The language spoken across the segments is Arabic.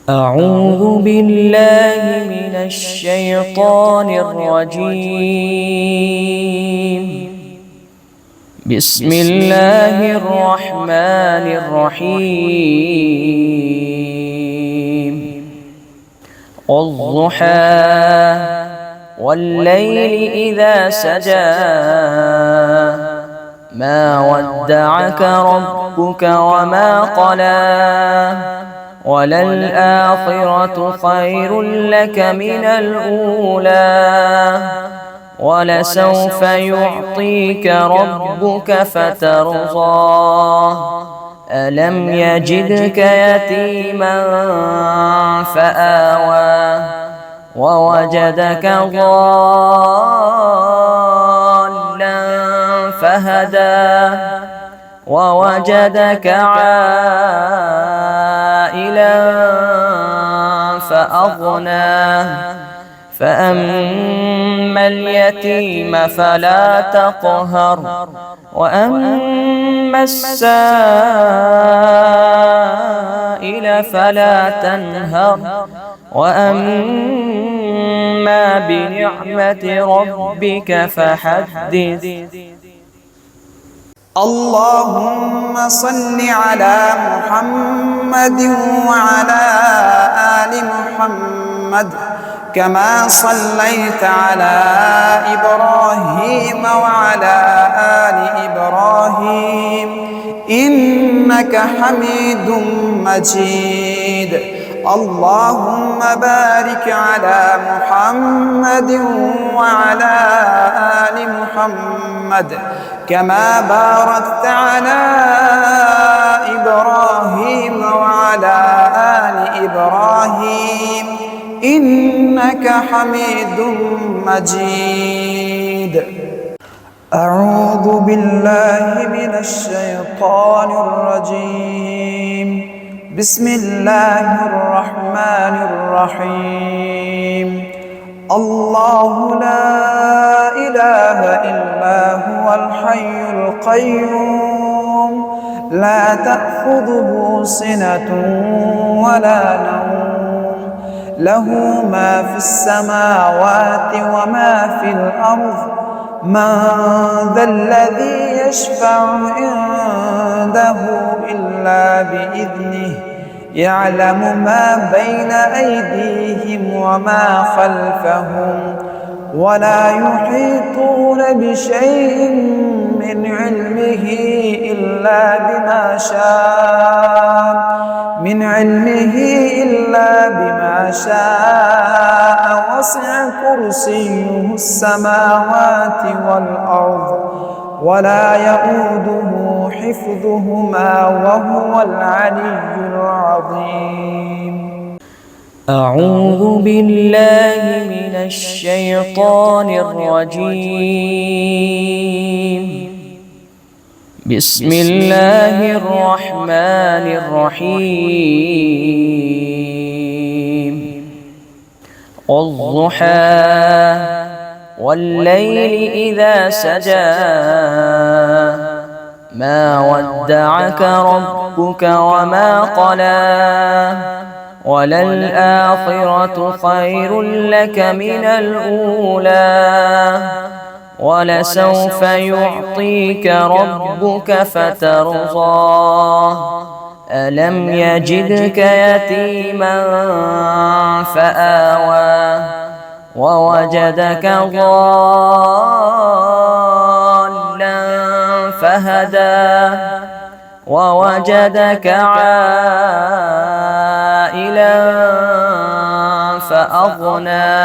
أعوذ بالله من الشيطان الرجيم. بسم الله الرحمن الرحيم. والضحى والليل إذا سجى ما ودعك ربك وما قلى وللآخرة خير لك من الأولى ولسوف يعطيك ربك فترضى ألم يجدك يتيما فآوى ووجدك ضالا فهدى ووجدك عائلا فأغنى فأما اليتيم فلا تقهر وأما السائل فلا تنهر وأما بنعمة ربك فحدث. اللهم صل على محمد وعلى آل محمد كما صليت على إبراهيم وعلى آل إبراهيم إنك حميد مجيد. اللهم بارك على محمد وعلى آل محمد كما باركت على إبراهيم وعلى آل إبراهيم إنك حميد مجيد. أعوذ بالله من الشيطان الرجيم. بسم الله الرحمن الرحيم. الله لا إله إلا هو الحي القيوم لا تأخذه سنة ولا نوم له ما في السماوات وما في الأرض من ذا الذي يشفع عنده إلا بإذنه يعلم ما بين أيديهم وما خلفهم ولا يحيطون بشيء من علمه إلا بما شاء وسع كرسيه السماوات والأرض ولا يؤوده حفظهما وهو العلي العظيم. أعوذ بالله من الشيطان الرجيم. بسم الله الرحمن الرحيم. والضحى والليل إذا سجى ما ودعك ربك وما قلى وللآخرة خير لك من الأولى ولسوف يعطيك ربك فترضى ألم يجدك يتيما فآوى ووجدك ضالا فهدى ووجدك عائلا فأغنى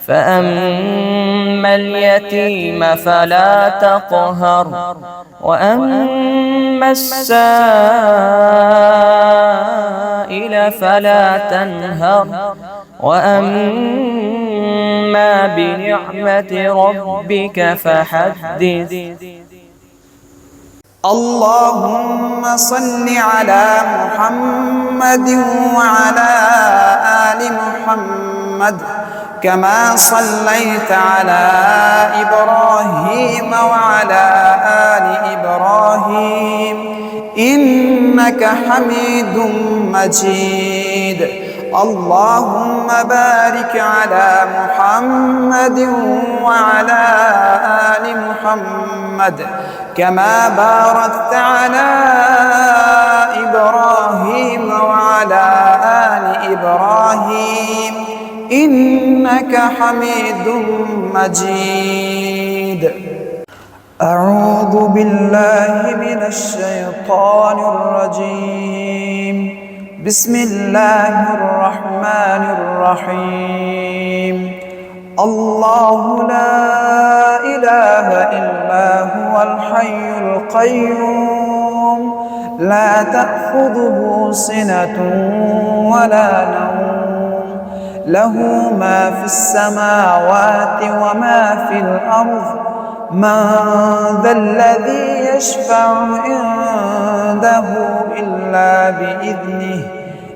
فأما اليتيم فلا تقهر وأما السائل فلا تنهر وأما بنعمة ربك فحدث. اللهم صل على محمد وعلى آل محمد كما صليت على إبراهيم وعلى آل إبراهيم إنك حميد مجيد. اللهم بارك على محمد وعلى آل محمد كما باركت على إبراهيم وعلى آل إبراهيم إنك حميد مجيد. أعوذ بالله من الشيطان الرجيم. بسم الله الرحمن الرحيم. الله لا إله إلا هو الحي القيوم لا تأخذه سنة ولا نوم له ما في السماوات وما في الأرض من ذا الذي يشفع عنده إلا بإذنه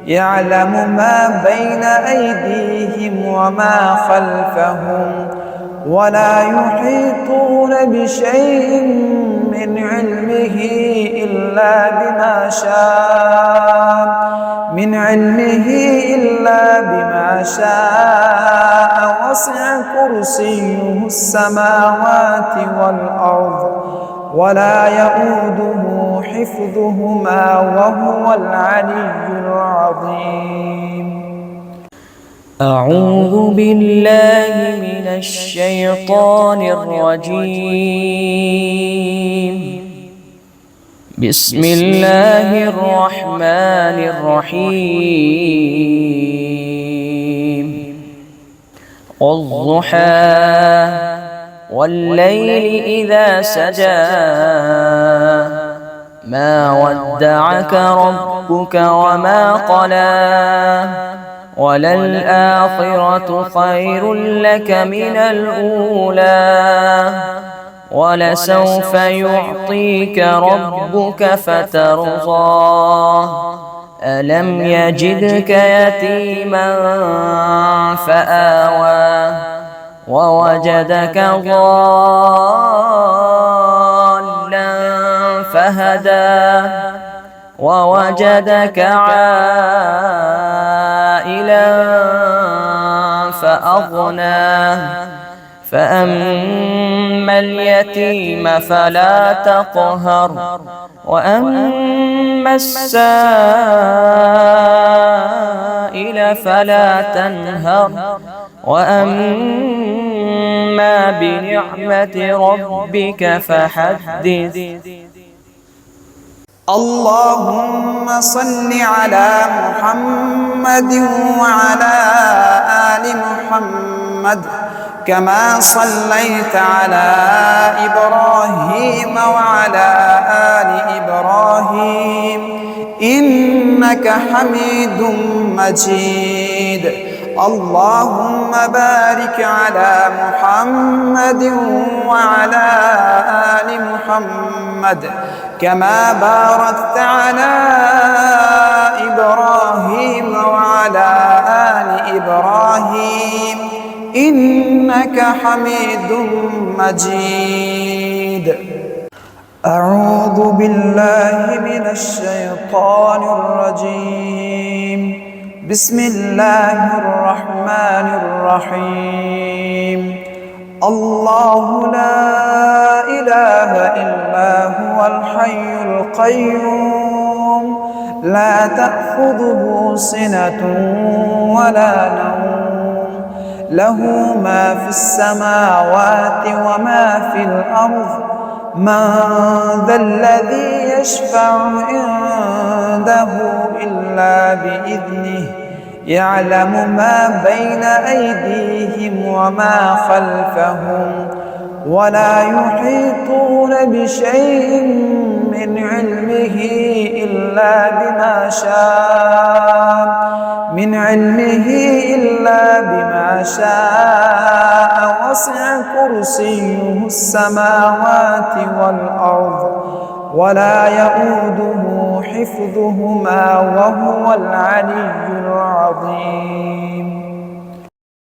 يعلم ما بين أيديهم وما خلفهم ولا يحيطون بشيء من علمه إلا بما شاء وسع كرسيه السماوات والأرض ولا يؤوده حفظهما وهو العلي العظيم. أعوذ بالله من الشيطان الرجيم. بسم الله الرحمن الرحيم. والضحى والليل إذا سجى ما ودعك ربك وما قلى وللآخرة خير لك من الأولى ولسوف يعطيك ربك فترضى ألم يجدك يتيما فآوى ووجدك ضالا فهدى ووجدك عائلا فأغنى فأما اليتيم فلا تقهر وأما السائل فلا تنهر وأما بنعمة ربك فحدث. اللهم صل على محمد وعلى آل محمد كما صليت على إبراهيم وعلى آل إبراهيم إنك حميد مجيد. اللهم بارك على محمد وعلى آل محمد كما باركت على إبراهيم وعلى آل إبراهيم إنك حميد مجيد. أعوذ بالله من الشيطان الرجيم. بسم الله الرحمن الرحيم. الله لا إله إلا هو الحي القيوم لا تأخذه سنة ولا نوم له ما في السماوات وما في الأرض من ذا الذي يشفع عنده إلا بإذنه يعلم ما بين أيديهم وما خلفهم ولا يحيطون بشيء من علمه إلا بما شاء وسع كرسيه السماوات والأرض ولا يؤوده حفظهما وهو العلي العظيم.